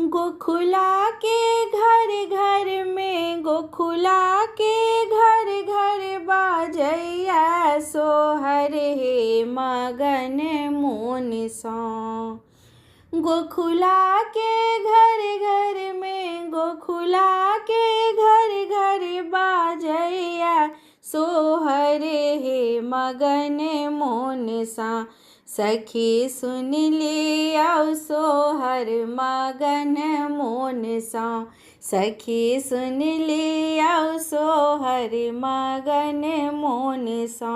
गोखुला के घर घर में, गोखुला के घर घर बाजैया सोहर हे मगन मोन सा। गोखुला के घर घर में, गोखुला के घर घर बाजैया सोहर हे मगन मोन सा। सखी सुन लिया सोहर मगन मोन सा। सखी सुन लिया सोहर मगन मोन सा।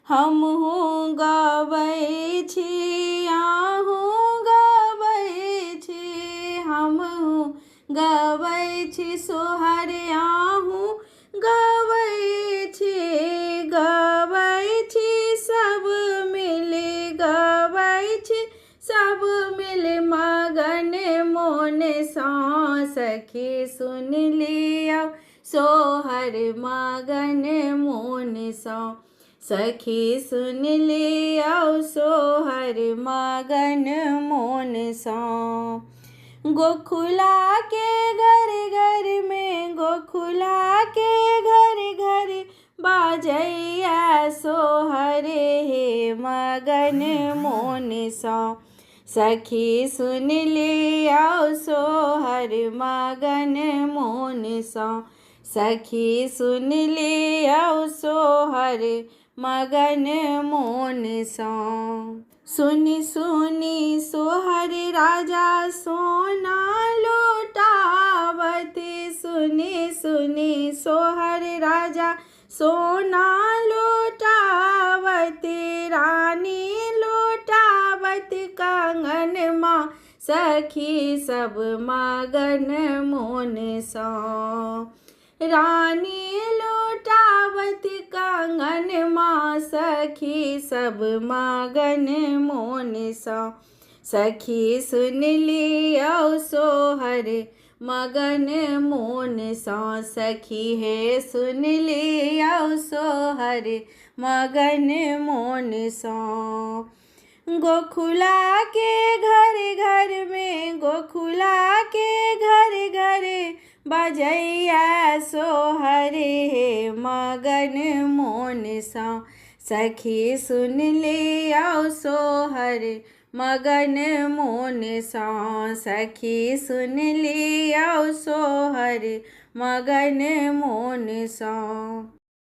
हमहूँ गाबै छी, अहूँ गाबै छी, हमहूँ गाबै छी सोहर, अहूँ गाबै छी, गाबै छी सब मिले, गाबै छी सब मिले मगन मोन सा। सखी सुन लिया सोहर मगन मोन सा। सखी सुन लिया सोहर मगन मोन सा। गोखुला के घर घर में, गोखुला के घर घर बाजैया सोहर हे मगन मोन सा। सखी सुन लिया सोहर मगन मोन सा। सखी सुन लिया सोहर मगन मोन सा। सुनी सुनी सोहर राजा सोना लौटावत, सुनी सुनी सोहर राजा सोना लौटावत, रानी लौटावत कंगन माँ सखी सब मगन मोन सा। रानी लौटावत कंगन माँ सखी सब मगन मोन सा। सखी सुन लिया सोहर मगन मोन सा। सखी है सुन लिया सोहर मगन मोन सा। गोखुला के घर घर में, गोखुला के घर घर बजैया सोहर हे मगन मोन सा। सखी सुन लिया सोहर मगन मोन सा। सखी सुन लिया सोहर मगन मोन सा।